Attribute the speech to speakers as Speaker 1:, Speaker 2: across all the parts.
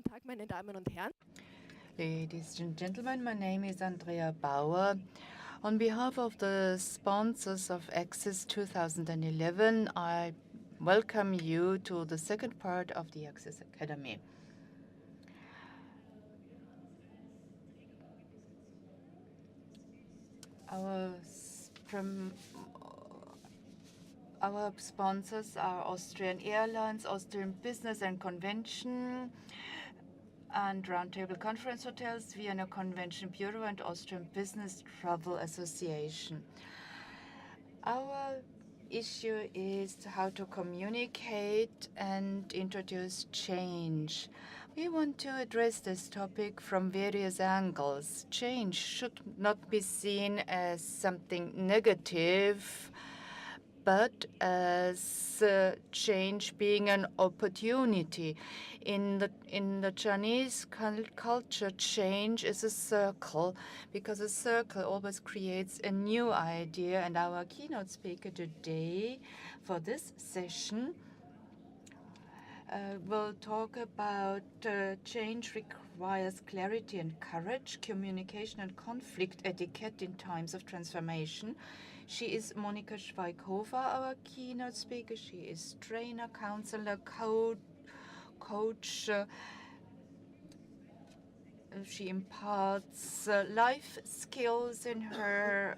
Speaker 1: Guten Tag, meine Damen und Herren.
Speaker 2: Ladies and gentlemen, my name is Andrea Bauer. On behalf of the sponsors of Access 2011, I welcome you to the second part of the Access Academy. Our sponsors are Austrian Airlines, Austrian Business and Convention, and Roundtable Conference Hotels, Vienna Convention Bureau, and Austrian Business Travel Association. Our issue is how to communicate and introduce change. We want to address this topic from various angles. Change should not be seen as something negative, but as change being an opportunity. In the Chinese culture, change is a circle, because a circle always creates a new idea. And our keynote speaker today for this session will talk about change requires clarity and courage, communication and conflict etiquette in times of transformation. She is Monika Schwaighofer, our keynote speaker. She is trainer, counselor, coach. She imparts life skills in her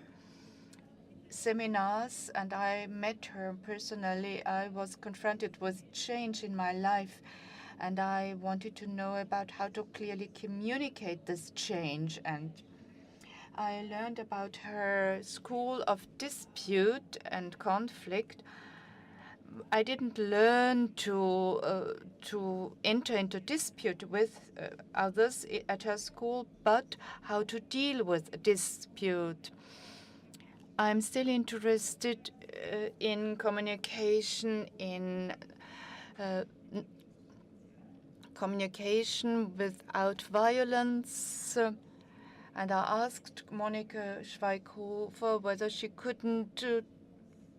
Speaker 2: seminars, and I met her personally. I was confronted with change in my life, and I wanted to know about how to clearly communicate this change. And I learned about her school of dispute and conflict. I didn't learn to enter into dispute with others at her school, but how to deal with dispute. I'm still interested in communication, communication without violence. And I asked Monika Schwaighofer whether she couldn't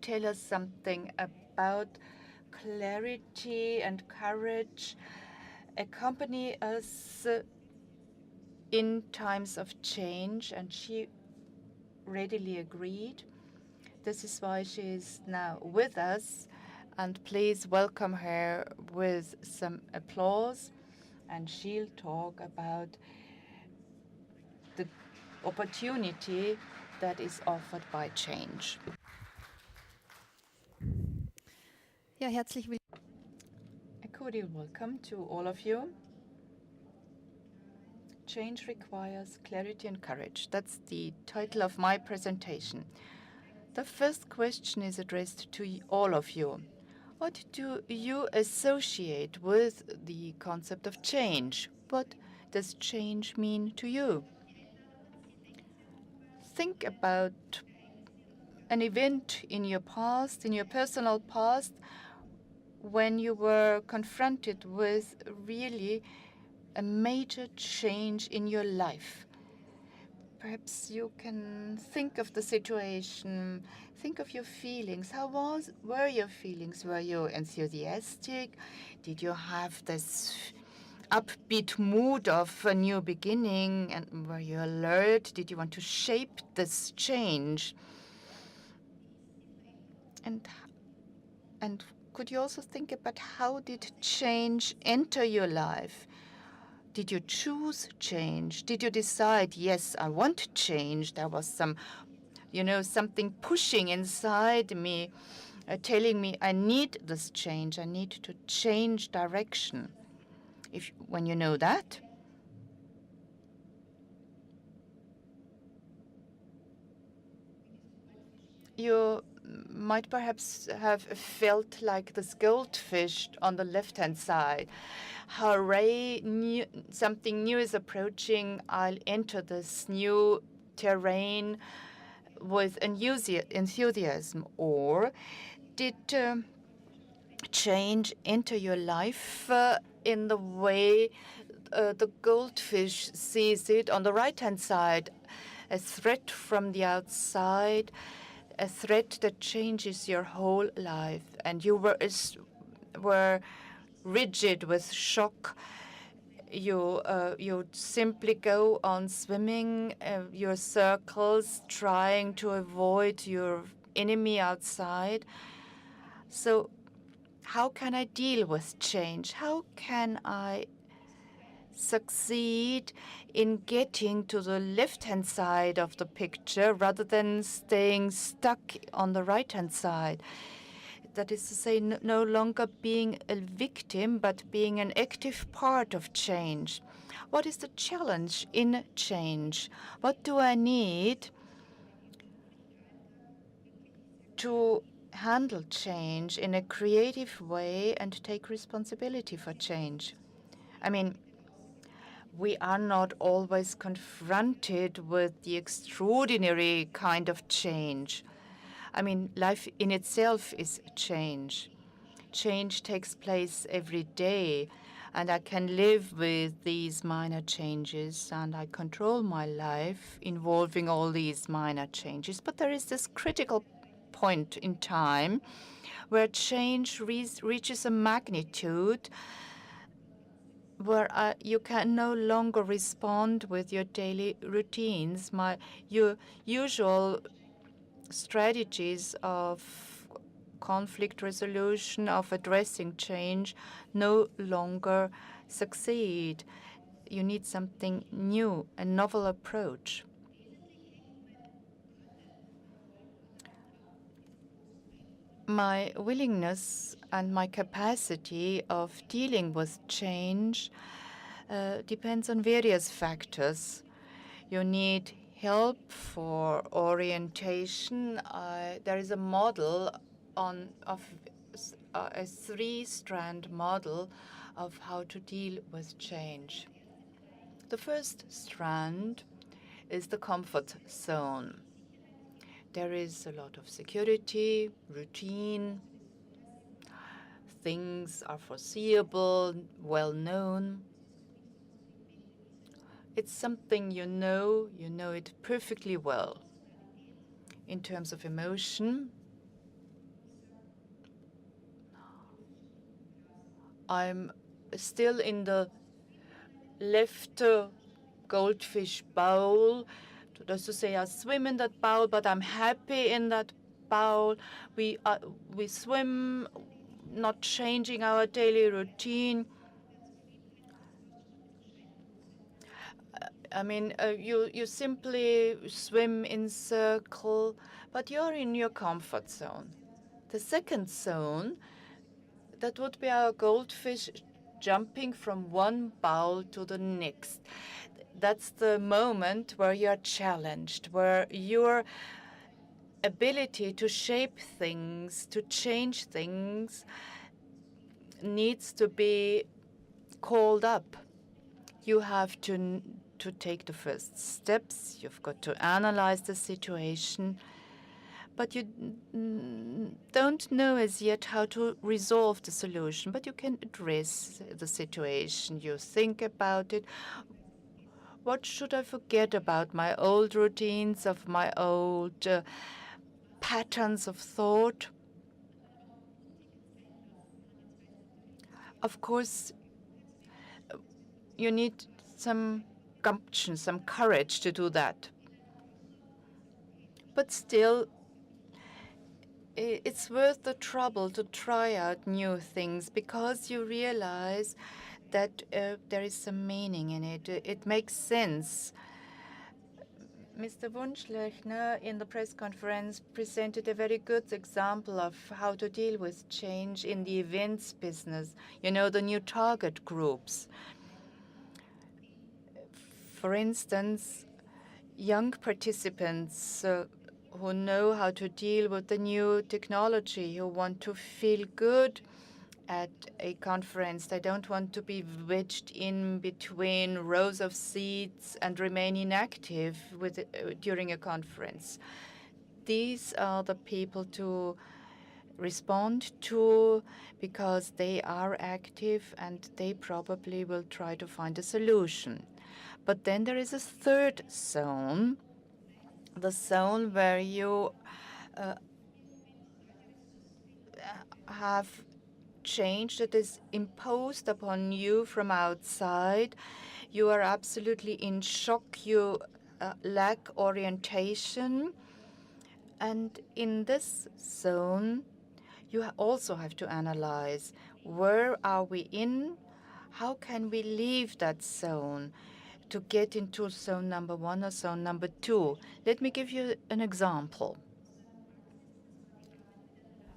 Speaker 2: tell us something about clarity and courage, accompany us in times of change, and she readily agreed. This is why she is now with us, and please welcome her with some applause, and she'll talk about the opportunity that is offered by change.
Speaker 1: Ja, herzlich willkommen.
Speaker 2: A cordial welcome to all of you. Change requires clarity and courage. That's the title of my presentation. The first question is addressed to all of you. What do you associate with the concept of change? What does change mean to you? Think about an event in your past, in your personal past, when you were confronted with really a major change in your life. Perhaps you can think of the situation, think of your feelings. Were your feelings? Were you enthusiastic? Did you have this upbeat mood of a new beginning? And were you alert? Did you want to shape this change? And could you also think about how did change enter your life? Did you choose change? Did you decide, yes, I want change? There was something pushing inside me, telling me I need this change. I need to change direction. When you know that, you might perhaps have felt like this goldfish on the left-hand side. Hooray, something new is approaching. I'll enter this new terrain with enthusiasm. Or did change enter your life in the way the goldfish sees it on the right-hand side, a threat from the outside, a threat that changes your whole life, and you were rigid with shock. You simply go on swimming your circles, trying to avoid your enemy outside. So how can I deal with change? How can I succeed in getting to the left-hand side of the picture rather than staying stuck on the right-hand side? That is to say, no longer being a victim, but being an active part of change. What is the challenge in change? What do I need to handle change in a creative way and take responsibility for change? I mean, we are not always confronted with the extraordinary kind of change. I mean, life in itself is change. Change takes place every day, and I can live with these minor changes, and I control my life involving all these minor changes. But there is this critical point in time where change reaches a magnitude where you can no longer respond with your daily routines. Your usual strategies of conflict resolution, of addressing change, no longer succeed. You need something new, a novel approach. My willingness and my capacity of dealing with change depends on various factors. You need help for orientation. There is a model of a three-strand model of how to deal with change. The first strand is the comfort zone. There is a lot of security, routine, things are foreseeable, well known. It's something you know it perfectly well. In terms of emotion, I'm still in the left goldfish bowl. That's to say, I swim in that bowl, but I'm happy in that bowl. We swim, not changing our daily routine. I mean, you simply swim in circle, but you're in your comfort zone. The second zone, that would be our goldfish jumping from one bowl to the next. That's the moment where you're challenged, where your ability to shape things, to change things, needs to be called up. You have to take the first steps. You've got to analyze the situation, but you don't know as yet how to resolve the solution, but you can address the situation. You think about it. What should I forget about my old routines, of my old patterns of thought? Of course, you need some gumption, some courage to do that. But still, it's worth the trouble to try out new things because you realize that there is some meaning in it. It makes sense. Mr. Wunschlechner in the press conference presented a very good example of how to deal with change in the events business. You know, the new target groups. For instance, young participants who know how to deal with the new technology, who want to feel good at a conference. They don't want to be wedged in between rows of seats and remain inactive during a conference. These are the people to respond to because they are active and they probably will try to find a solution. But then there is a third zone, the zone where you have change that is imposed upon you from outside. You are absolutely in shock. You lack orientation. And in this zone, you also have to analyze, where are we in? How can we leave that zone to get into zone number 1 or zone number 2? Let me give you an example.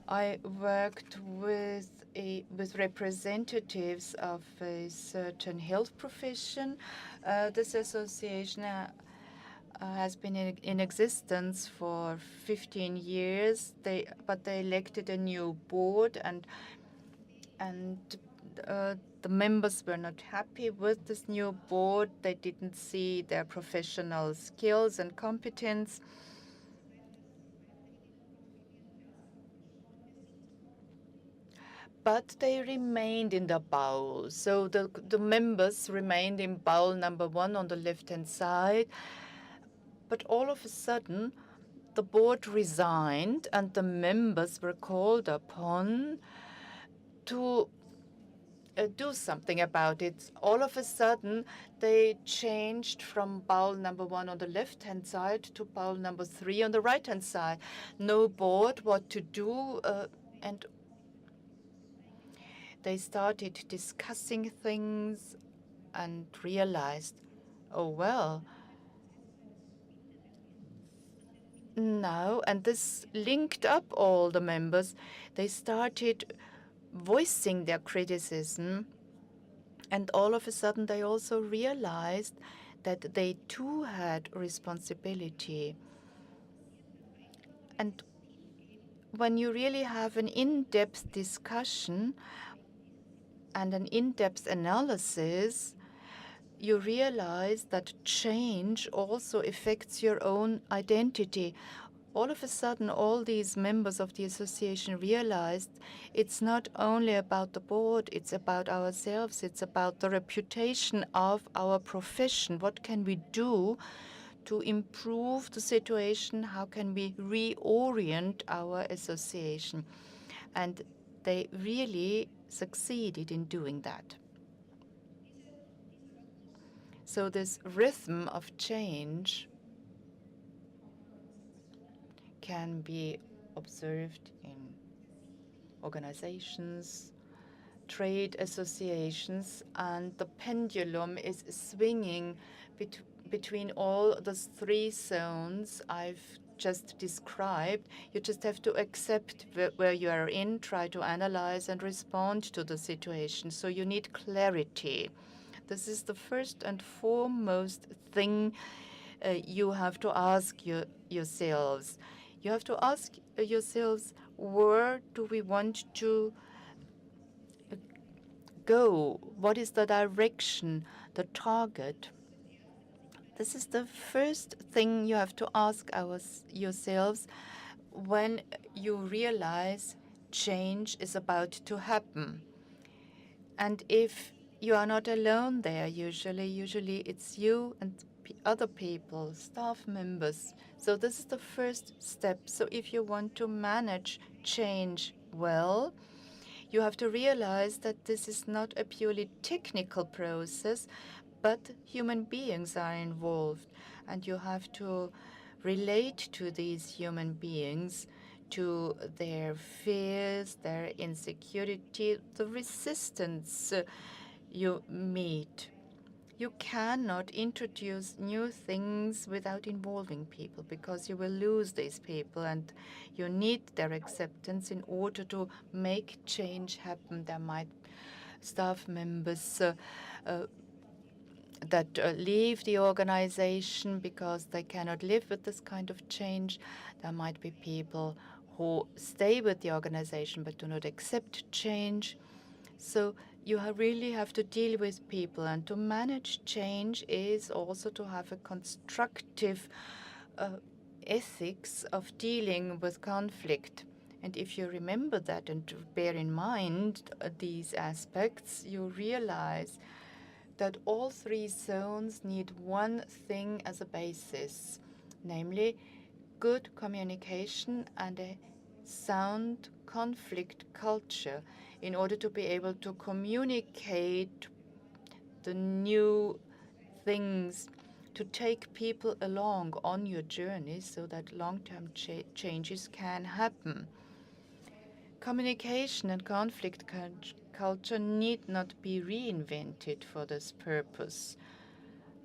Speaker 2: I worked with representatives of a certain health profession. This association has been in existence for 15 years. But they elected a new board, and the members were not happy with this new board. They didn't see their professional skills and competence. But they remained in the bowl. So the members remained in bowl number 1 on the left-hand side. But all of a sudden, the board resigned, and the members were called upon to do something about it. All of a sudden, they changed from bowl number 1 on the left-hand side to bowl number 3 on the right-hand side. No board what to do, and they started discussing things and realized, oh, well, now, and this linked up all the members. They started voicing their criticism, and all of a sudden they also realized that they too had responsibility. And when you really have an in-depth discussion and an in-depth analysis, you realize that change also affects your own identity. All of a sudden, all these members of the association realized it's not only about the board, it's about ourselves, it's about the reputation of our profession. What can we do to improve the situation? How can we reorient our association? And they really succeeded in doing that. So this rhythm of change can be observed in organizations, trade associations, and the pendulum is swinging between all the 3 zones I've just described. You just have to accept where you are in, try to analyze and respond to the situation. So you need clarity. This is the first and foremost thing you have to ask yourselves. You have to ask yourselves, where do we want to go? What is the direction, the target? This is the first thing you have to ask yourselves when you realize change is about to happen. And if you are not alone there, usually it's you and other people, staff members. So this is the first step. So if you want to manage change well, you have to realize that this is not a purely technical process, but human beings are involved. And you have to relate to these human beings, to their fears, their insecurity, the resistance you meet. You cannot introduce new things without involving people, because you will lose these people, and you need their acceptance in order to make change happen. There might staff members that leave the organization because they cannot live with this kind of change. There might be people who stay with the organization but do not accept change. So you really have to deal with people, and to manage change is also to have a constructive ethics of dealing with conflict. And if you remember that and bear in mind these aspects, you realize that all 3 zones need one thing as a basis, namely good communication and a sound conflict culture in order to be able to communicate the new things, to take people along on your journey so that long-term changes can happen. Communication and conflict culture need not be reinvented for this purpose.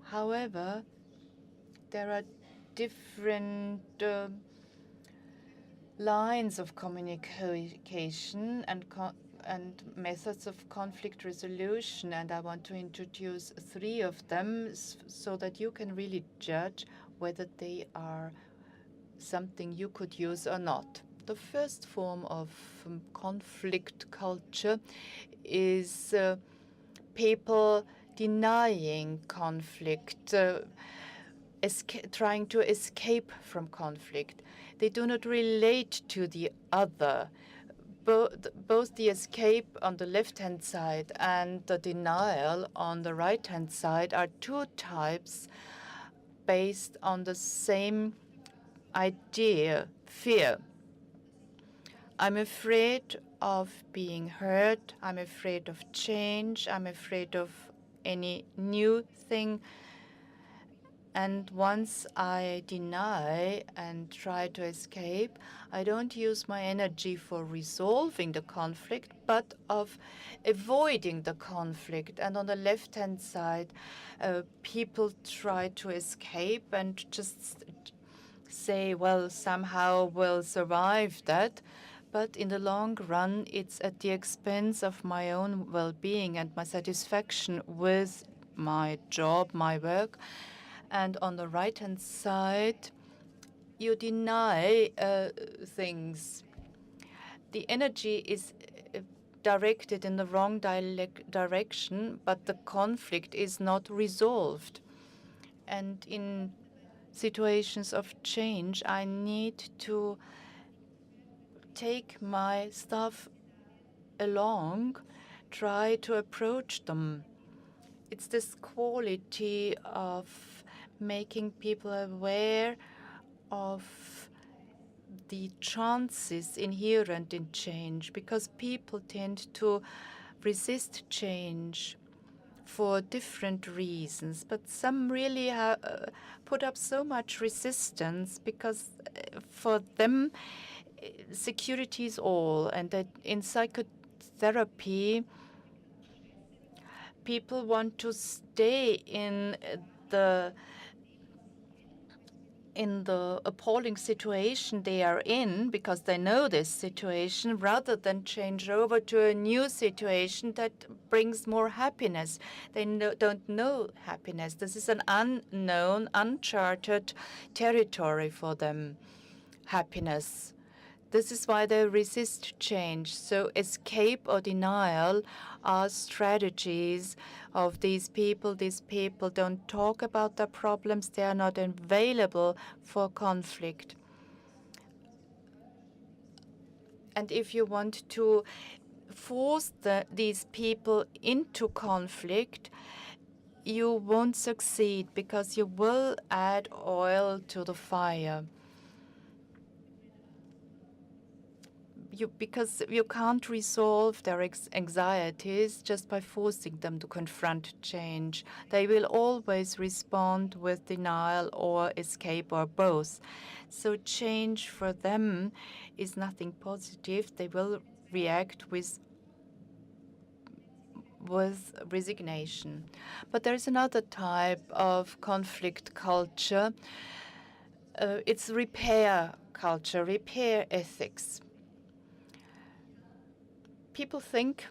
Speaker 2: However, there are different lines of communication and methods of conflict resolution, and I want to introduce 3 of them so that you can really judge whether they are something you could use or not. The first form of conflict culture is people denying conflict, trying to escape from conflict. They do not relate to the other. Both the escape on the left-hand side and the denial on the right-hand side are 2 types based on the same idea, fear. I'm afraid of being hurt. I'm afraid of change. I'm afraid of any new thing. And once I deny and try to escape, I don't use my energy for resolving the conflict, but of avoiding the conflict. And on the left-hand side, people try to escape and just say, well, somehow we'll survive that. But in the long run, it's at the expense of my own well-being and my satisfaction with my job, my work. And on the right-hand side, you deny things. The energy is directed in the wrong direction, but the conflict is not resolved. And in situations of change, I need to take my staff along, try to approach them. It's this quality of making people aware of the chances inherent in change, because people tend to resist change for different reasons, but some really put up so much resistance because for them security is all, and that in psychotherapy people want to stay the in the appalling situation they are in because they know this situation, rather than change over to a new situation that brings more happiness. They don't know happiness. This is an unknown, uncharted territory for them, happiness. This is why they resist change. So escape or denial are strategies of these people. These people don't talk about their problems. They are not available for conflict. And if you want to force these people into conflict, you won't succeed because you will add oil to the fire. Because you can't resolve their anxieties just by forcing them to confront change. They will always respond with denial or escape or both. So change for them is nothing positive. They will react with resignation. But there's another type of conflict culture. It's repair culture, repair ethics. People think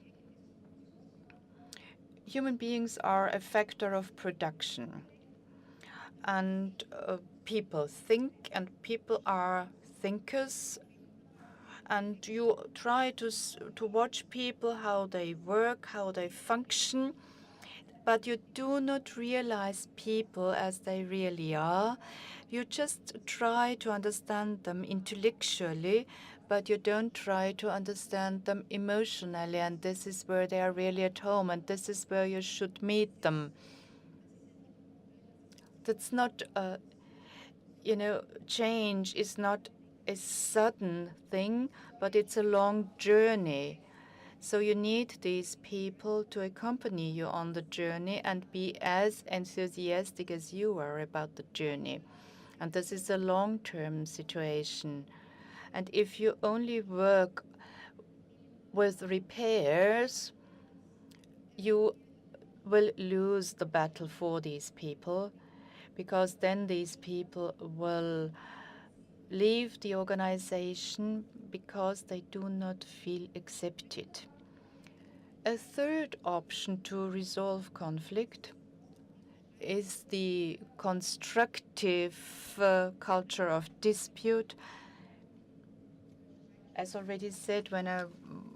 Speaker 2: human beings are a factor of production, and people think, and people are thinkers, and you try to watch people, how they work, how they function, but you do not realize people as they really are. You just try to understand them intellectually, but you don't try to understand them emotionally, and this is where they are really at home, and this is where you should meet them. That's not, change is not a sudden thing, but it's a long journey. So you need these people to accompany you on the journey and be as enthusiastic as you are about the journey. And this is a long-term situation. And if you only work with repairs, you will lose the battle for these people, because then these people will leave the organization because they do not feel accepted. A third option to resolve conflict is the constructive culture of dispute. As already said, when I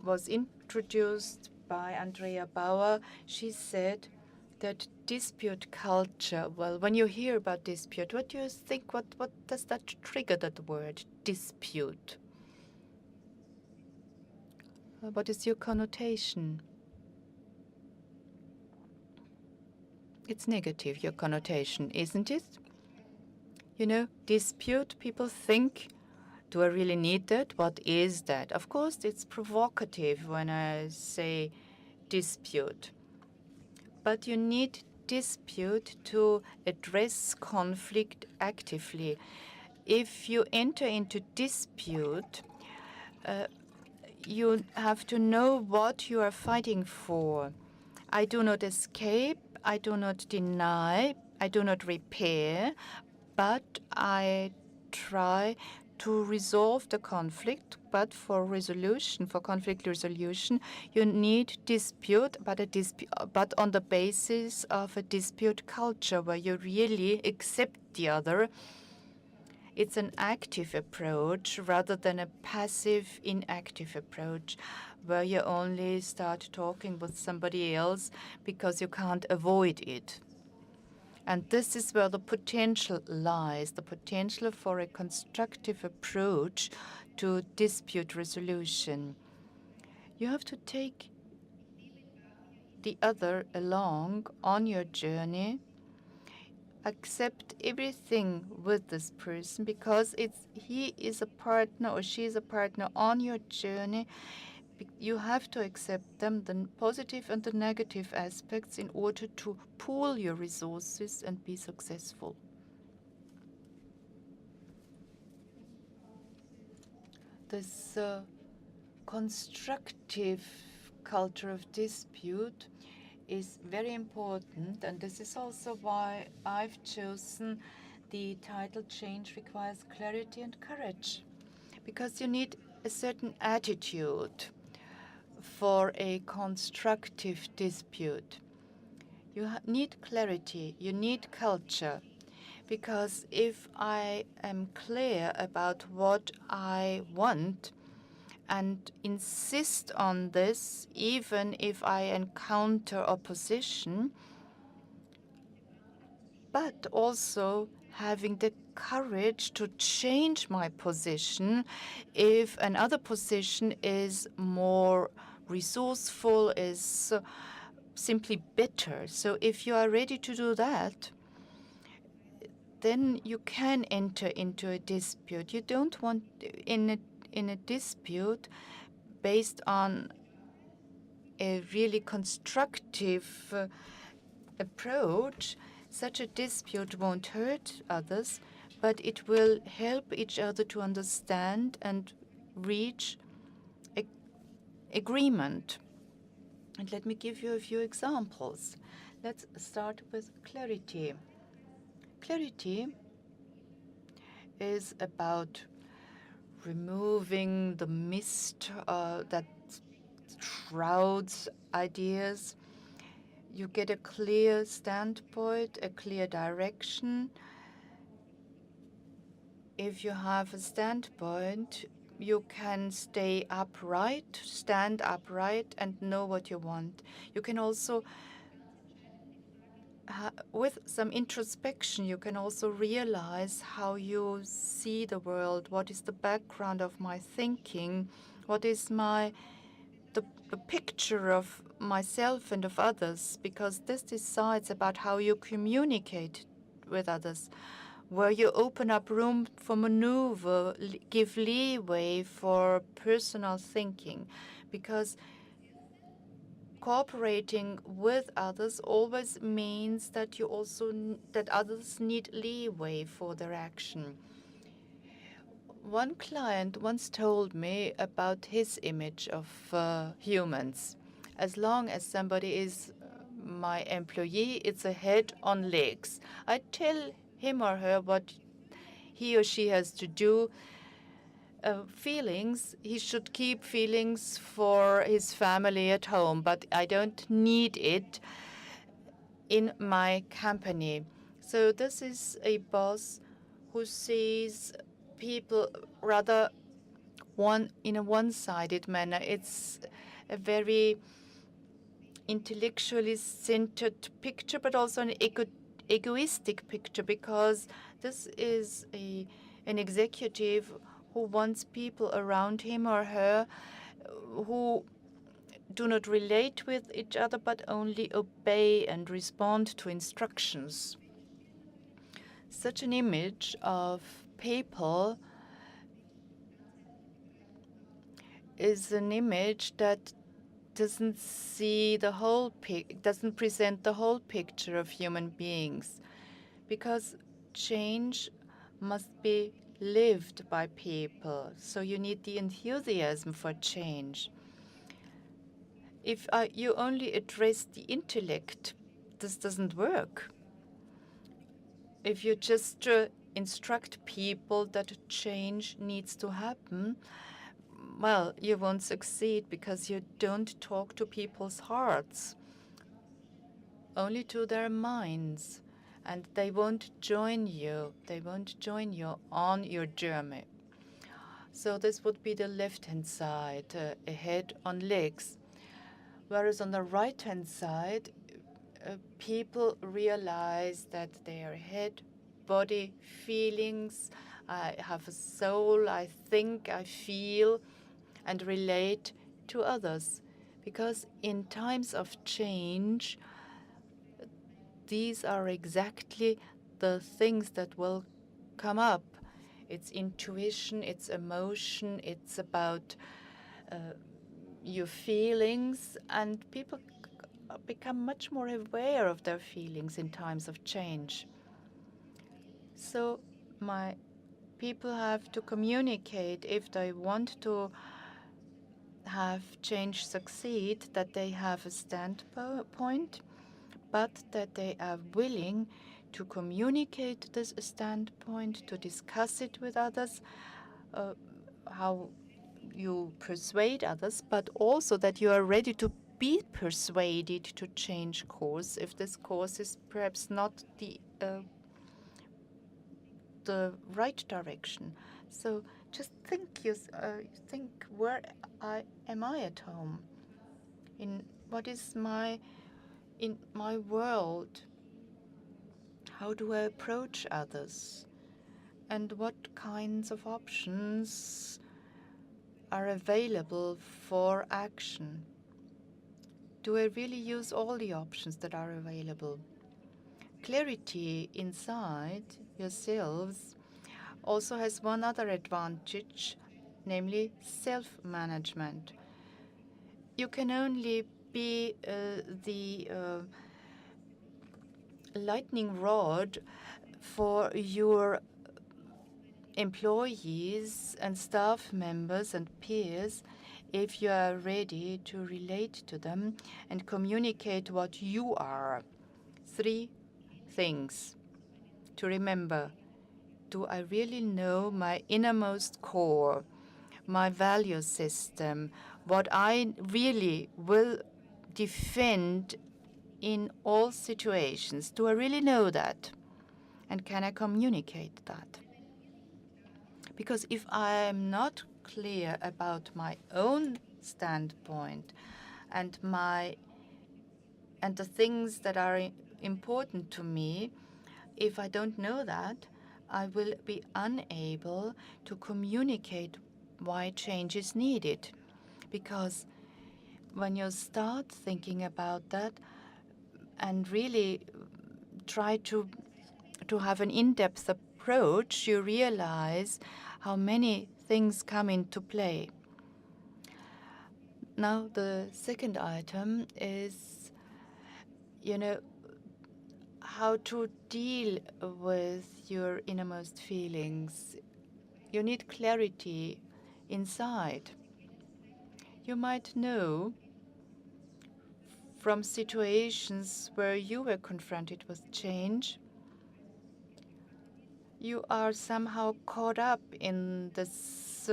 Speaker 2: was introduced by Andrea Bauer, she said that dispute culture, well, when you hear about dispute, what do you think? What does that trigger, that word, dispute? What is your connotation? It's negative, your connotation, isn't it? You know, dispute, people think, do I really need that? What is that? Of course, it's provocative when I say dispute. But you need dispute to address conflict actively. If you enter into dispute, you have to know what you are fighting for. I do not escape, I do not deny, I do not repair, but I try to resolve the conflict. But for resolution, for conflict resolution, you need dispute, but on the basis of a dispute culture where you really accept the other. It's an active approach rather than a passive, inactive approach where you only start talking with somebody else because you can't avoid it. And this is where the potential lies, the potential for a constructive approach to dispute resolution. You have to take the other along on your journey. Accept everything with this person because he is a partner or she is a partner on your journey. You have to accept them, the positive and the negative aspects, in order to pool your resources and be successful. This constructive culture of dispute is very important, and this is also why I've chosen the title Change Requires Clarity and Courage, because you need a certain attitude for a constructive dispute. You need clarity, you need culture, because if I am clear about what I want and insist on this, even if I encounter opposition, but also having the courage to change my position if another position is more resourceful, is simply better. So if you are ready to do that, then you can enter into a dispute. You don't want in a dispute based on a really constructive approach. Such a dispute won't hurt others, but it will help each other to understand and reach agreement. And let me give you a few examples. Let's start with clarity. Clarity is about removing the mist that shrouds ideas. You get a clear standpoint, a clear direction. If you have a standpoint, you can stand upright, and know what you want. You can also, with some introspection, you can also realize how you see the world. What is the background of my thinking? What is the picture of myself and of others? Because this decides about how you communicate with others. where you open up room for maneuver, give leeway for personal thinking, because cooperating with others always means that you also that others need leeway for their action. One client once told me about his image of humans. As long as somebody is my employee, it's a head on legs. I tell him or her what he or she has to do. Feelings, he should keep feelings for his family at home, but I don't need it in my company. So this is a boss who sees people rather in a one-sided manner. It's a very intellectually centered picture, but also an egoistic picture, because this is an executive who wants people around him or her who do not relate with each other, but only obey and respond to instructions. Such an image of people is an image that doesn't doesn't present the whole picture of human beings, because change must be lived by people. So you need the enthusiasm for change. If you only address the intellect, this doesn't work. If you just instruct people that change needs to happen, well, you won't succeed, because you don't talk to people's hearts, only to their minds, and they won't join you. They won't join you on your journey. So this would be the left-hand side, a head on legs. Whereas on the right-hand side, people realize that they are head, body, feelings. I have a soul. I think, I feel, and relate to others. Because in times of change, these are exactly the things that will come up. It's intuition, it's emotion, it's about your feelings, and people become much more aware of their feelings in times of change. So my people have to communicate if they want to have change succeed, that they have a standpoint, but that they are willing to communicate this standpoint, to discuss it with others, how you persuade others, but also that you are ready to be persuaded to change course if this course is perhaps not the right direction. So just think, where am I at home? In what is in my world? How do I approach others? And what kinds of options are available for action? Do I really use all the options that are available? Clarity inside yourselves also has one other advantage, namely self-management. You can only be the lightning rod for your employees and staff members and peers if you are ready to relate to them and communicate what you are. 3 things to remember. Do I really know my innermost core, my value system, what I really will defend in all situations? Do I really know that? And can I communicate that? Because if I am not clear about my own standpoint and the things that are important to me, if I don't know that, I will be unable to communicate why change is needed. Because when you start thinking about that and really try to have an in-depth approach, you realize how many things come into play. Now, the second item is, how to deal with your innermost feelings. You need clarity inside. You might know from situations where you were confronted with change, you are somehow caught up in this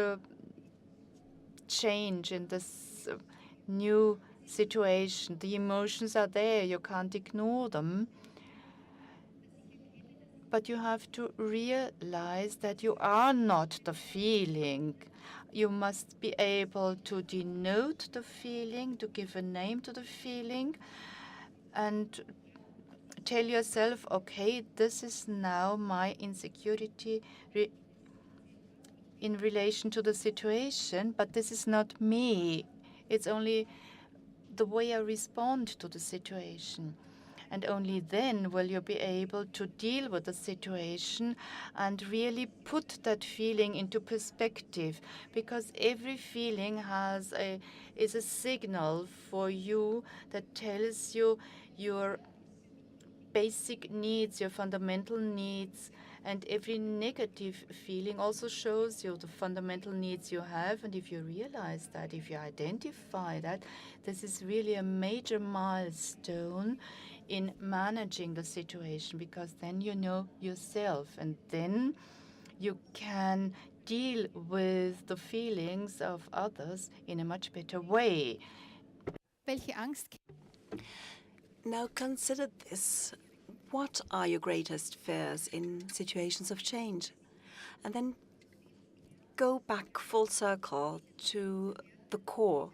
Speaker 2: change, in this new situation. The emotions are there, you can't ignore them. But you have to realize that you are not the feeling. You must be able to denote the feeling, to give a name to the feeling, and tell yourself, okay, this is now my insecurity in relation to the situation, but this is not me. It's only the way I respond to the situation. And only then will you be able to deal with the situation and really put that feeling into perspective, because every feeling is a signal for you that tells you your basic needs, your fundamental needs, and every negative feeling also shows you the fundamental needs you have. And if you realize that, if you identify that, this is really a major milestone in managing the situation, because then you know yourself, and then you can deal with the feelings of others in a much better way.
Speaker 1: Welche Angst?
Speaker 3: Now consider this. What are your greatest fears in situations of change? And then go back full circle to the core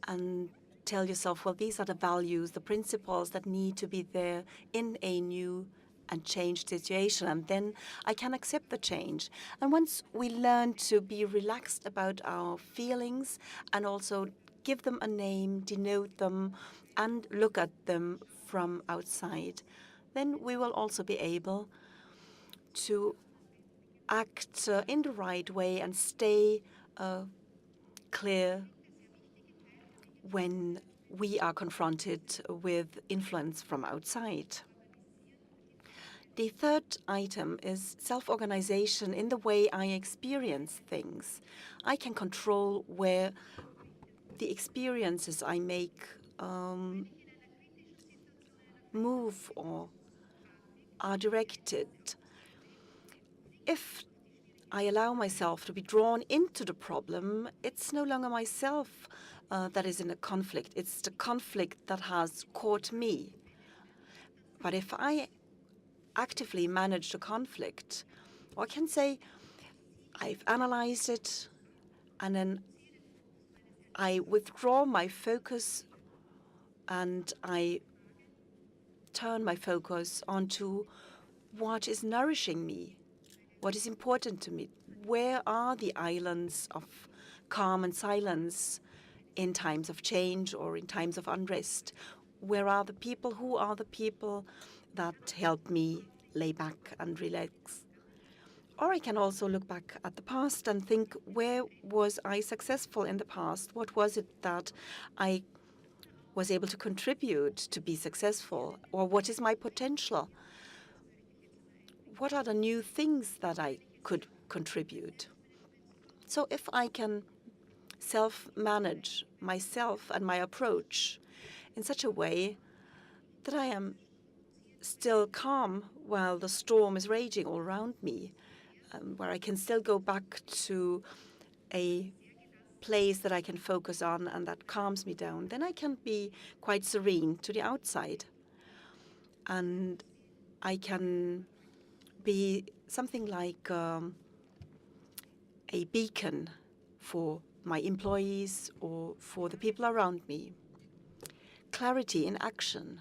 Speaker 3: and tell yourself, well, these are the values, the principles that need to be there in a new and changed situation. And then I can accept the change. And once we learn to be relaxed about our feelings and also give them a name, denote them, and look at them from outside, then we will also be able to act in the right way and stay clear when we are confronted with influence from outside. The third item is self-organization in the way I experience things. I can control where the experiences I make move or are directed. If I allow myself to be drawn into the problem, it's no longer myself that is in a conflict. It's the conflict that has caught me. But if I actively manage the conflict, or I can say I've analyzed it and then I withdraw my focus and I turn my focus onto what is nourishing me, what is important to me. Where are the islands of calm and silence in times of change or in times of unrest? Where are the people? Who are the people that help me lay back and relax? Or I can also look back at the past and think, where was I successful in the past? What was it that I was able to contribute to be successful? Or what is my potential? What are the new things that I could contribute? So if I can self-manage myself and my approach in such a way that I am still calm while the storm is raging all around me, where I can still go back to a place that I can focus on and that calms me down, then I can be quite serene to the outside. And I can be something like a beacon for my employees or for the people around me. Clarity in action.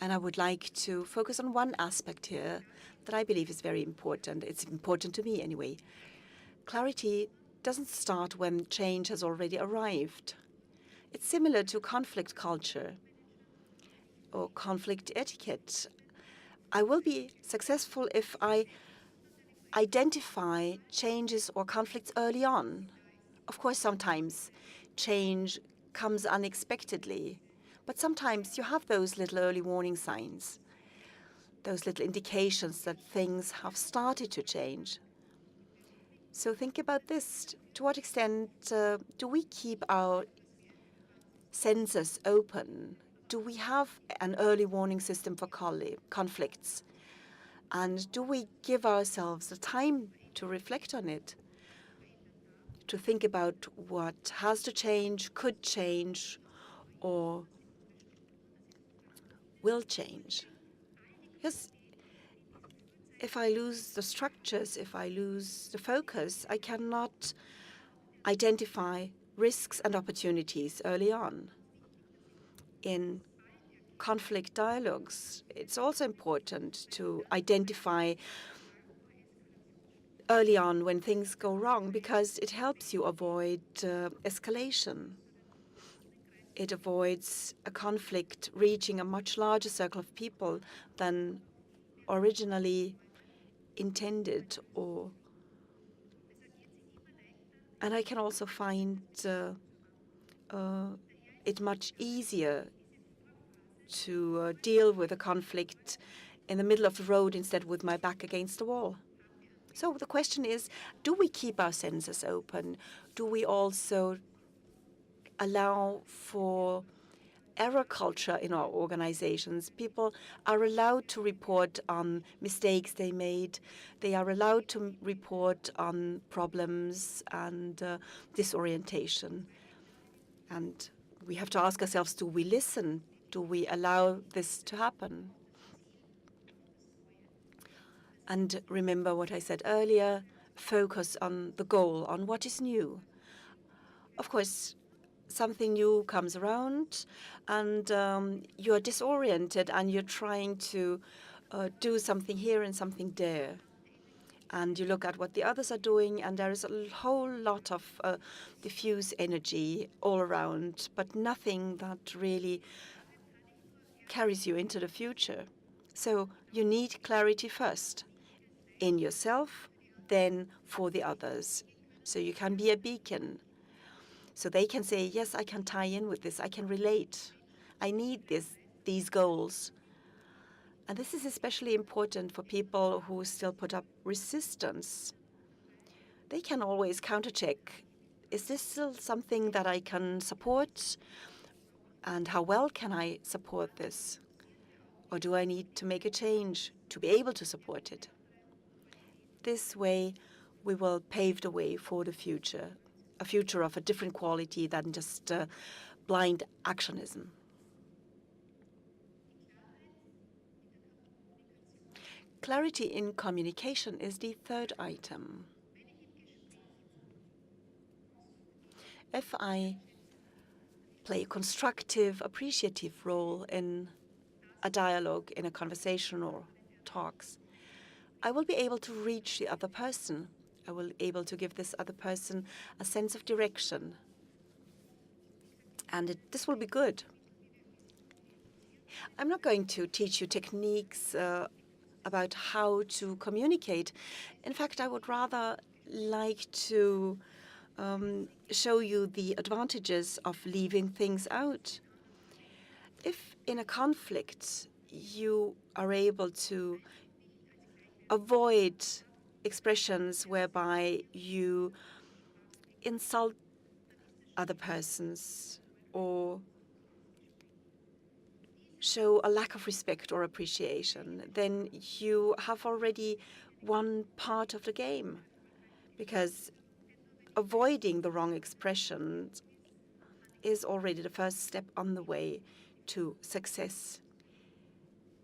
Speaker 3: And I would like to focus on one aspect here that I believe is very important. It's important to me anyway. Clarity doesn't start when change has already arrived. It's similar to conflict culture or conflict etiquette. I will be successful if I identify changes or conflicts early on. Of course, sometimes change comes unexpectedly, but sometimes you have those little early warning signs, those little indications that things have started to change. So think about this. To what extent do we keep our senses open? Do we have an early warning system for conflicts? And do we give ourselves the time to reflect on it, to think about what has to change, could change, or will change? Because if I lose the structures, if I lose the focus, I cannot identify risks and opportunities early on. In conflict dialogues, it's also important to identify early on when things go wrong because it helps you avoid escalation. It avoids a conflict reaching a much larger circle of people than originally intended. And I can also find it much easier to deal with a conflict in the middle of the road instead with my back against the wall. So the question is, do we keep our senses open? Do we also allow for error culture in our organizations? People are allowed to report on mistakes they made. They are allowed to report on problems and disorientation. And we have to ask ourselves, do we listen? Do we allow this to happen? And remember what I said earlier, focus on the goal, on what is new. Of course, something new comes around and you're disoriented and you're trying to do something here and something there. And you look at what the others are doing, and there is a whole lot of diffuse energy all around, but nothing that really carries you into the future. So you need clarity first in yourself, then for the others. So you can be a beacon. So they can say, yes, I can tie in with this. I can relate. I need these goals. And this is especially important for people who still put up resistance. They can always countercheck. Is this still something that I can support? And how well can I support this? Or do I need to make a change to be able to support it? This way, we will pave the way for the future, a future of a different quality than just blind actionism. Clarity in communication is the third item. If I play a constructive, appreciative role in a dialogue, in a conversation or talks, I will be able to reach the other person. I will be able to give this other person a sense of direction. And this will be good. I'm not going to teach you techniques about how to communicate. In fact, I would rather like to show you the advantages of leaving things out. If in a conflict you are able to avoid expressions whereby you insult other persons or show a lack of respect or appreciation, then you have already won part of the game, because avoiding the wrong expressions is already the first step on the way to success,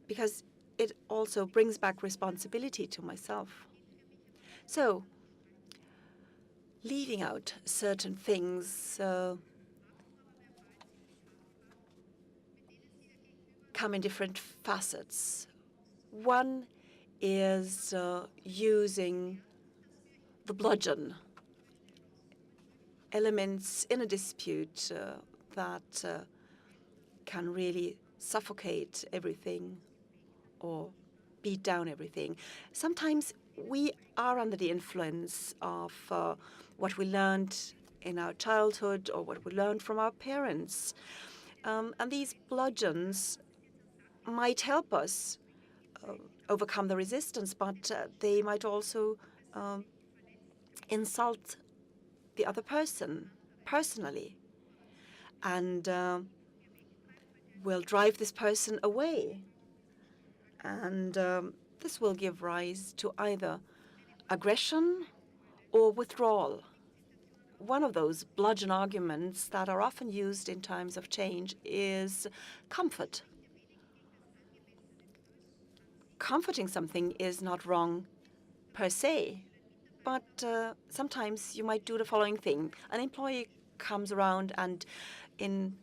Speaker 3: because it also brings back responsibility to myself. So, leaving out certain things come in different facets. One is using the bludgeon. Elements in a dispute that can really suffocate everything or beat down everything. Sometimes we are under the influence of what we learned in our childhood or what we learned from our parents. And these bludgeons might help us overcome the resistance, but they might also insult the other person personally and will drive this person away. And this will give rise to either aggression or withdrawal. One of those bludgeon arguments that are often used in times of change is comfort. Comforting something is not wrong per se, but sometimes you might do the following thing. An employee comes around and in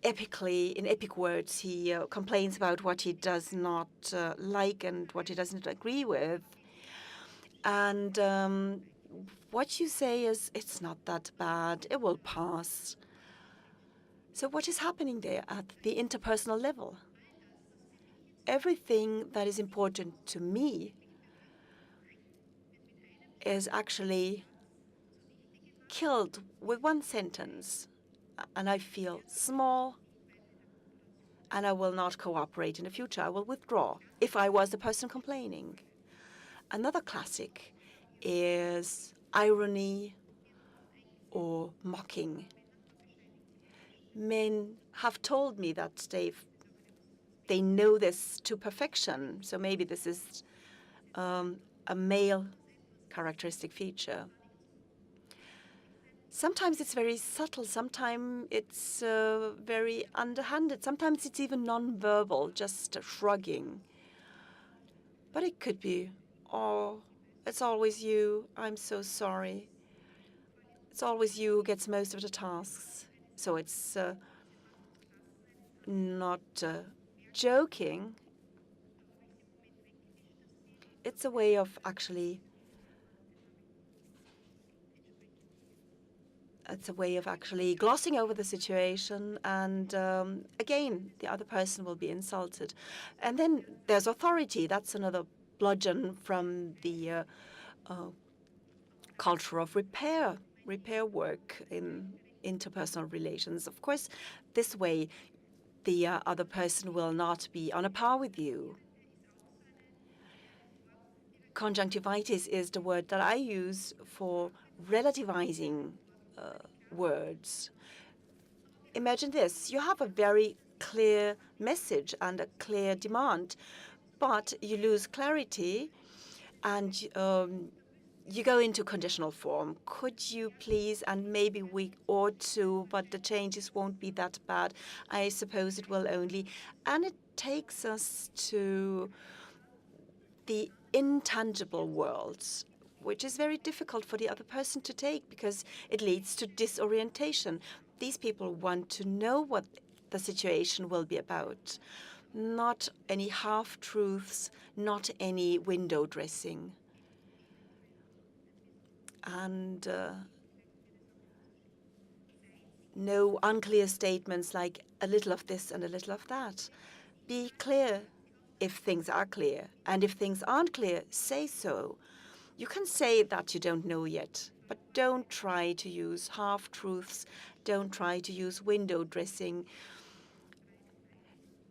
Speaker 3: epic words, he complains about what he does not like and what he doesn't agree with. And what you say is, it's not that bad, it will pass. So what is happening there at the interpersonal level? Everything that is important to me is actually killed with one sentence. And I feel small, and I will not cooperate in the future. I will withdraw if I was the person complaining. Another classic is irony or mocking. Men have told me that they know this to perfection, so maybe this is a male characteristic feature. Sometimes it's very subtle, sometimes it's very underhanded, sometimes it's even non-verbal, just shrugging. But it could be, oh, it's always you, I'm so sorry. It's always you who gets most of the tasks. So it's not joking. It's a way of actually glossing over the situation, and again, the other person will be insulted. And then there's authority. That's another bludgeon from the culture of repair work in interpersonal relations. Of course, this way, the other person will not be on a par with you. Conjunctivitis is the word that I use for relativizing words. Imagine this. You have a very clear message and a clear demand, but you lose clarity and you go into conditional form. Could you please, and maybe we ought to, but the changes won't be that bad. I suppose it will only. And it takes us to the intangible worlds, which is very difficult for the other person to take because it leads to disorientation. These people want to know what the situation will be about, not any half-truths, not any window dressing. And no unclear statements like a little of this and a little of that. Be clear if things are clear, and if things aren't clear, say so. You can say that you don't know yet, but don't try to use half-truths, don't try to use window dressing,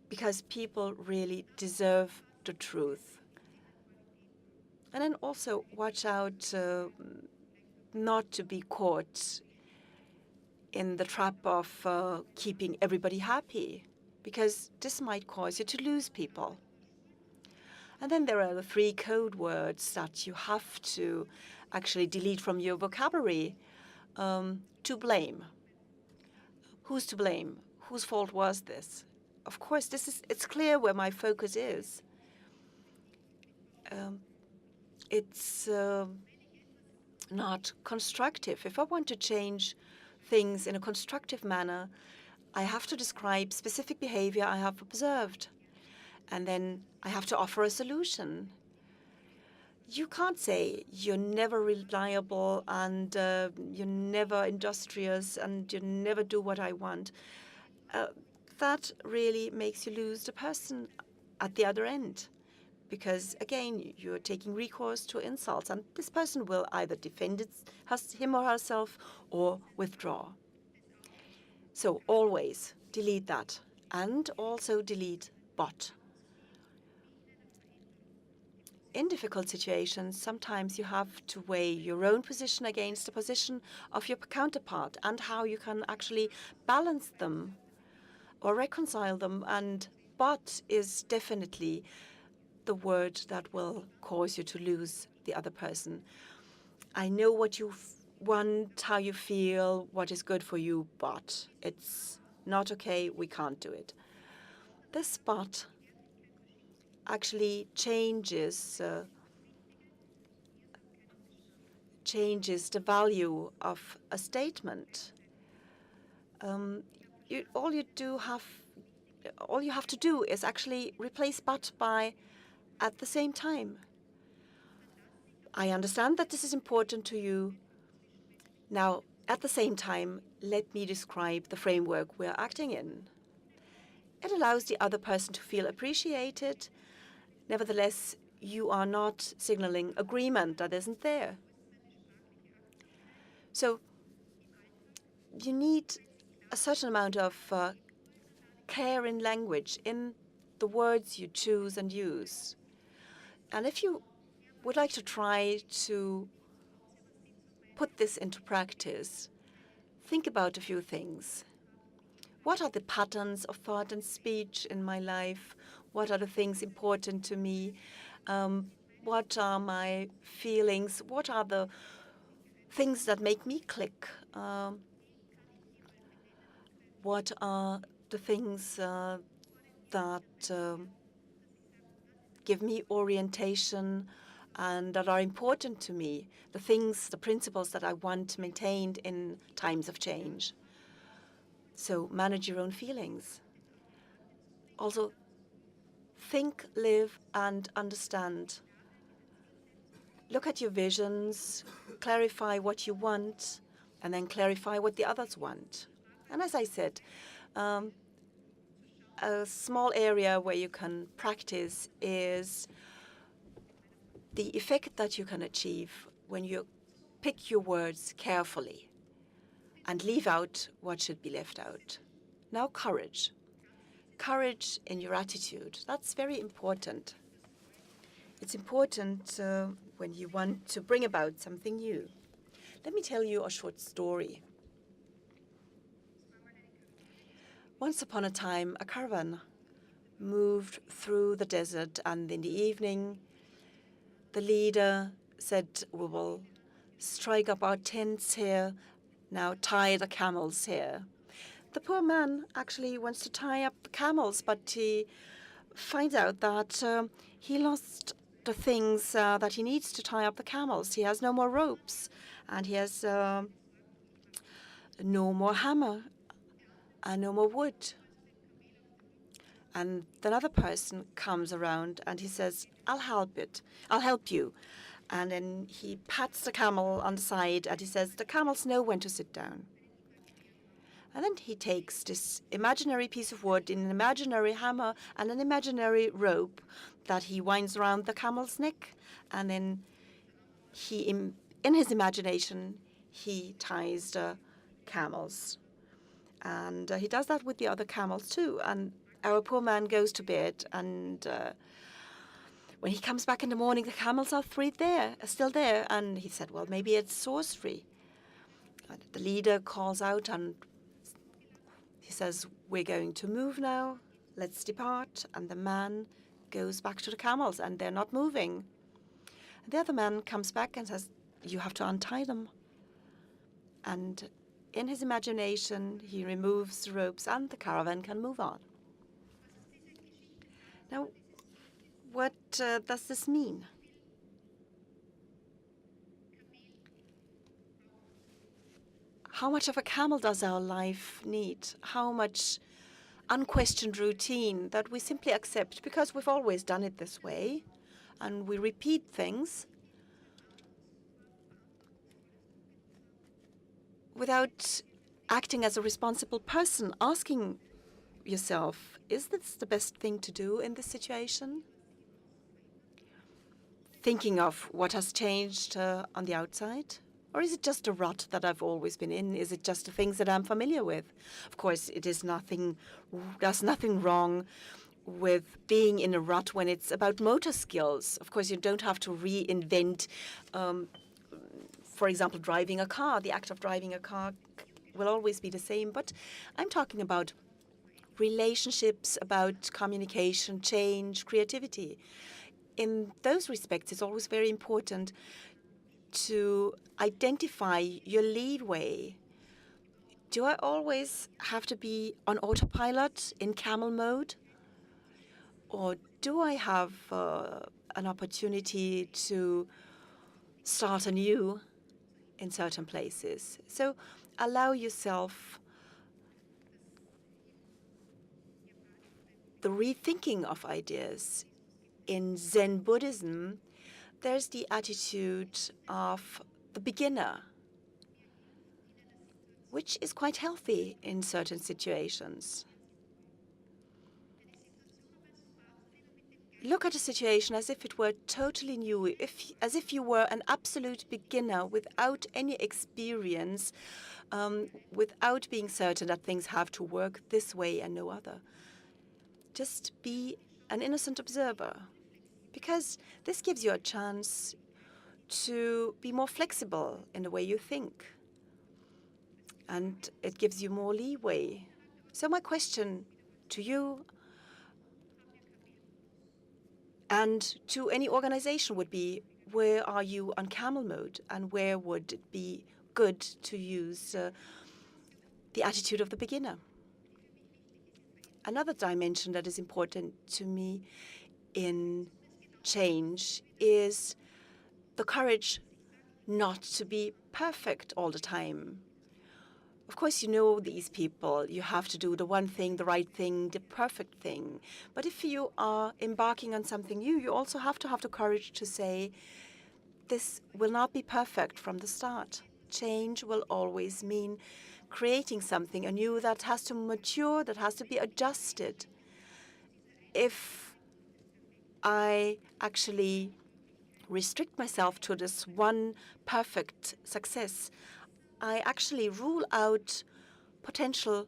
Speaker 3: because people really deserve the truth. And then also watch out not to be caught in the trap of keeping everybody happy, because this might cause you to lose people. And then there are the 3 code words that you have to actually delete from your vocabulary. To blame. Who's to blame? Whose fault was this? Of course, it's clear where my focus is. It's not constructive. If I want to change things in a constructive manner, I have to describe specific behavior I have observed. And then I have to offer a solution. You can't say you're never reliable and you're never industrious and you never do what I want. That really makes you lose the person at the other end. Because again, you're taking recourse to insults, and this person will either defend him or herself or withdraw. So always delete that, and also delete but. In difficult situations, sometimes you have to weigh your own position against the position of your counterpart and how you can actually balance them or reconcile them. And but is definitely the word that will cause you to lose the other person. I know what you want, how you feel, what is good for you, but it's not okay, we can't do it. This but actually changes the value of a statement. All you have to do is actually replace but by at the same time. I understand that this is important to you. Now, at the same time, let me describe the framework we're acting in. It allows the other person to feel appreciated. Nevertheless, you are not signaling agreement that isn't there. So you need a certain amount of care in language, in the words you choose and use. And if you would like to try to put this into practice, think about a few things. What are the patterns of thought and speech in my life? What are the things important to me? What are my feelings? What are the things that make me click? What are the things that give me orientation and that are important to me? The things, the principles that I want maintained in times of change. So manage your own feelings. Also, think, live, and understand. Look at your visions, clarify what you want, and then clarify what the others want. And as I said, a small area where you can practice is the effect that you can achieve when you pick your words carefully and leave out what should be left out. Now, courage. Courage in your attitude. That's very important. It's important when you want to bring about something new. Let me tell you a short story. Once upon a time, a caravan moved through the desert, and in the evening, the leader said, "We will strike up our tents here, now tie the camels here." The poor man actually wants to tie up the camels, but he finds out that he lost the things that he needs to tie up the camels. He has no more ropes, and he has no more hammer and no more wood. And another person comes around and he says, I'll help you. And then he pats the camel on the side and he says, the camels know when to sit down. And then he takes this imaginary piece of wood, an imaginary hammer, and an imaginary rope that he winds around the camel's neck. And then in his imagination, he ties the camels. And he does that with the other camels too. And our poor man goes to bed, and when he comes back in the morning, the camels are still there. And he said, well, maybe it's sorcery. And the leader calls out and he says, we're going to move now. Let's depart. And the man goes back to the camels, and they're not moving. And the other man comes back and says, you have to untie them. And in his imagination, he removes the ropes, and the caravan can move on. Now, what does this mean? How much of a camel does our life need? How much unquestioned routine that we simply accept because we've always done it this way, and we repeat things, without acting as a responsible person, asking yourself, is this the best thing to do in this situation? Thinking of what has changed on the outside? Or is it just a rut that I've always been in? Is it just the things that I'm familiar with? Of course, there's nothing wrong with being in a rut when it's about motor skills. Of course, you don't have to reinvent, for example, driving a car. The act of driving a car will always be the same. But I'm talking about relationships, about communication, change, creativity. In those respects, it's always very important to identify your leadway. Do I always have to be on autopilot in camel mode? Or do I have an opportunity to start anew in certain places? So allow yourself the rethinking of ideas. In Zen Buddhism, there's the attitude of the beginner, which is quite healthy in certain situations. Look at a situation as if it were totally new, as if you were an absolute beginner without any experience, without being certain that things have to work this way and no other. Just be an innocent observer, because this gives you a chance to be more flexible in the way you think, and it gives you more leeway. So my question to you and to any organization would be, where are you on camel mode, and where would it be good to use the attitude of the beginner? Another dimension that is important to me in change is the courage not to be perfect all the time. Of course, you know these people. You have to do the one thing, the right thing, the perfect thing. But if you are embarking on something new, you also have to have the courage to say, this will not be perfect from the start. Change will always mean creating something anew that has to mature, that has to be adjusted. If I actually restrict myself to this one perfect success, I actually rule out potential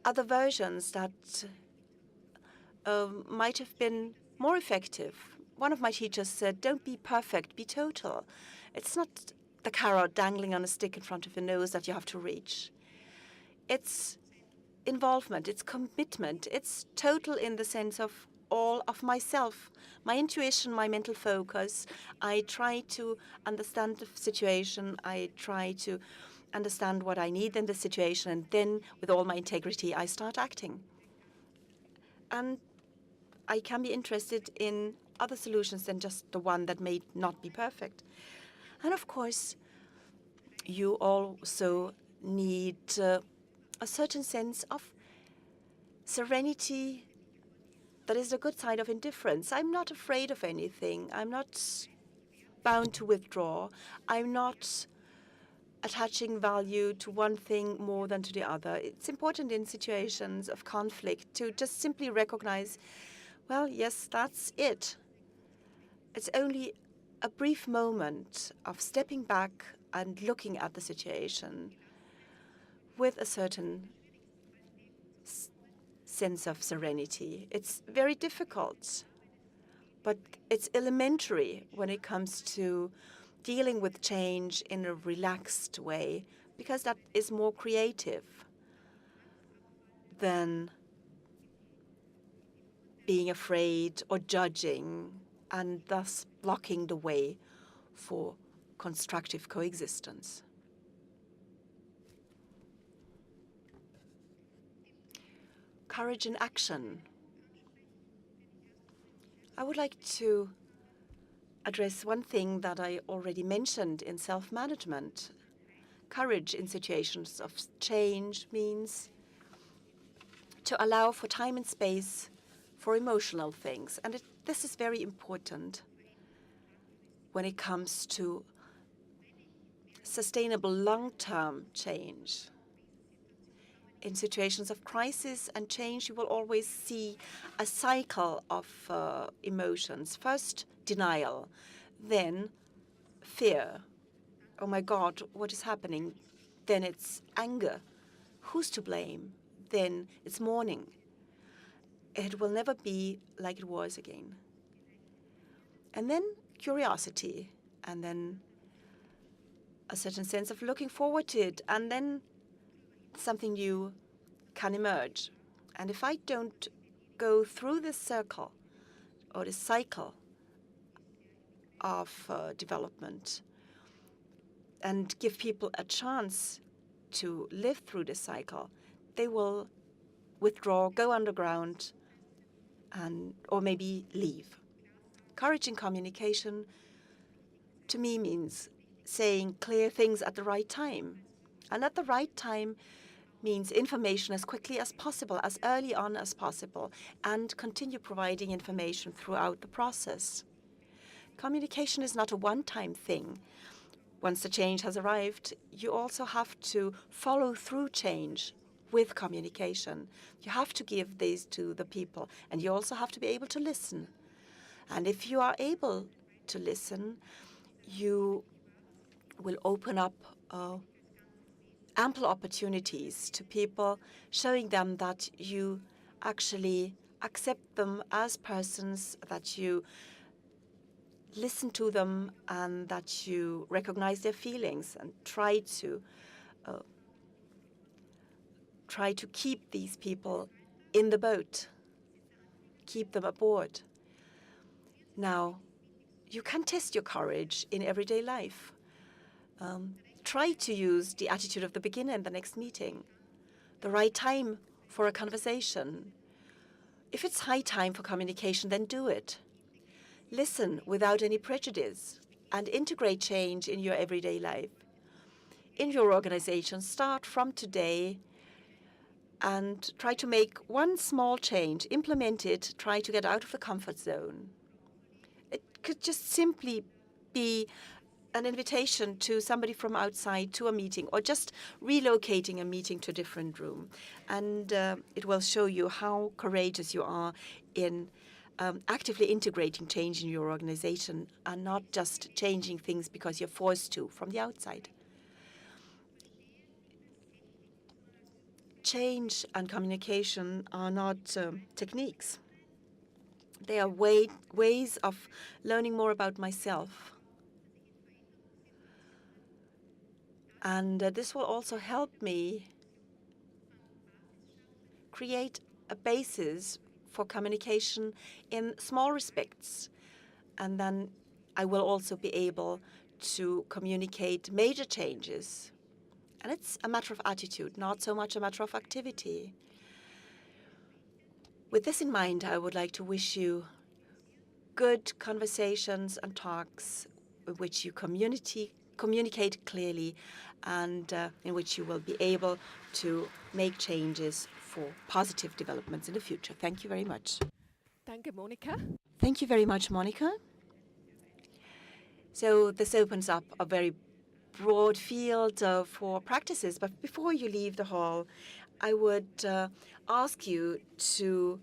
Speaker 3: other versions that might have been more effective. One of my teachers said, don't be perfect, be total. It's not the carrot dangling on a stick in front of your nose that you have to reach. It's involvement, it's commitment, it's total in the sense of all of myself, my intuition, my mental focus. I try to understand the situation. I try to understand what I need in the situation. And then, with all my integrity, I start acting. And I can be interested in other solutions than just the one that may not be perfect. And of course, you also need a certain sense of serenity. That is the good side of indifference. I'm not afraid of anything. I'm not bound to withdraw. I'm not attaching value to one thing more than to the other. It's important in situations of conflict to just simply recognize, well, yes, that's it. It's only a brief moment of stepping back and looking at the situation with a certain sense of serenity. It's very difficult, but it's elementary when it comes to dealing with change in a relaxed way, because that is more creative than being afraid or judging and thus blocking the way for constructive coexistence. Courage in action. I would like to address one thing that I already mentioned in self-management. Courage in situations of change means to allow for time and space for emotional things. And this is very important when it comes to sustainable long-term change. In situations of crisis and change, you will always see a cycle of emotions. First, denial, then fear. Oh my God, what is happening? Then it's anger. Who's to blame? Then it's mourning. It will never be like it was again. And then curiosity, and then a certain sense of looking forward to it, and then something new can emerge. And if I don't go through this circle or this cycle of development and give people a chance to live through this cycle, they will withdraw, go underground, or maybe leave. Courage in communication, to me, means saying clear things at the right time. And at the right time means information as quickly as possible, as early on as possible, and continue providing information throughout the process. Communication is not a one-time thing. Once the change has arrived, you also have to follow through change with communication. You have to give these to the people, and you also have to be able to listen. And if you are able to listen, you will open up ample opportunities to people, showing them that you actually accept them as persons, that you listen to them, and that you recognize their feelings and try to keep these people in the boat, keep them aboard. Now, you can test your courage in everyday life. Try to use the attitude of the beginner in the next meeting, the right time for a conversation. If it's high time for communication, then do it. Listen without any prejudice and integrate change in your everyday life. In your organization, start from today and try to make one small change. Implement it. Try to get out of the comfort zone. It could just simply be an invitation to somebody from outside to a meeting, or just relocating a meeting to a different room. And it will show you how courageous you are in actively integrating change in your organization and not just changing things because you're forced to from the outside. Change and communication are not techniques. They are ways of learning more about myself. And this will also help me create a basis for communication in small respects. And then I will also be able to communicate major changes. And it's a matter of attitude, not so much a matter of activity. With this in mind, I would like to wish you good conversations and talks in which you communicate clearly, and in which you will be able to make changes for positive developments in the future. Thank you very much.
Speaker 4: Danke, Monika.
Speaker 3: Thank you very much, Monika. So this opens up a very broad field for practices. But before you leave the hall, I would ask you to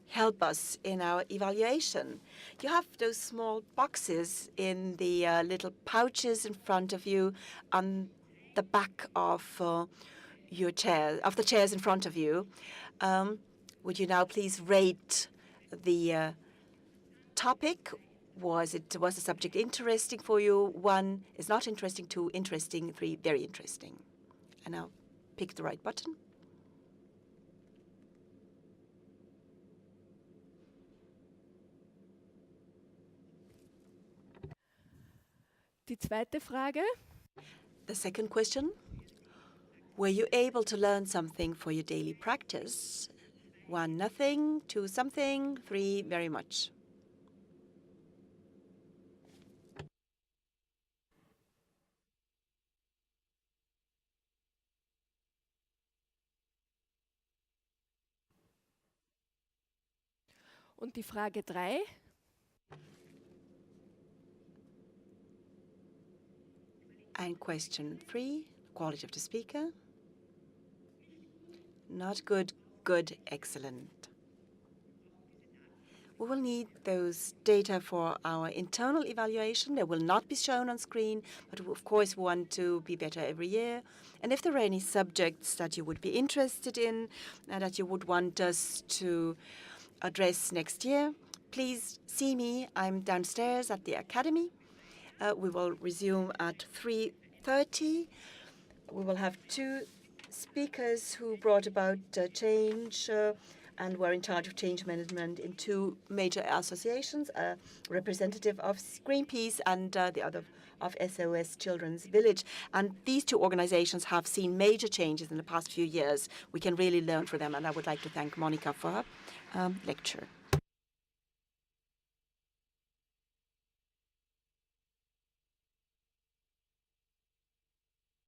Speaker 3: help us in our evaluation. You have those small boxes in the little pouches in front of you on the back of the chairs in front of you. Would you now please rate the topic? Was the subject interesting for you? 1 is not interesting, 2 interesting, 3 very interesting. And now pick the right button.
Speaker 4: Die zweite Frage.
Speaker 3: The second question: were you able to learn something for your daily practice? 1, nothing. 2, something. 3, very much.
Speaker 4: Und die Frage 3.
Speaker 3: And question 3, quality of the speaker. Not good, good, excellent. We will need those data for our internal evaluation. They will not be shown on screen, but we, of course, want to be better every year. And if there are any subjects that you would be interested in, that you would want us to address next year, please see me. I'm downstairs at the Academy. We will resume at 3:30. We will have 2 speakers who brought about change and were in charge of change management in 2 major associations, a representative of Greenpeace and the other of SOS Children's Village. And these 2 organizations have seen major changes in the past few years. We can really learn from them, and I would like to thank Monika for her lecture.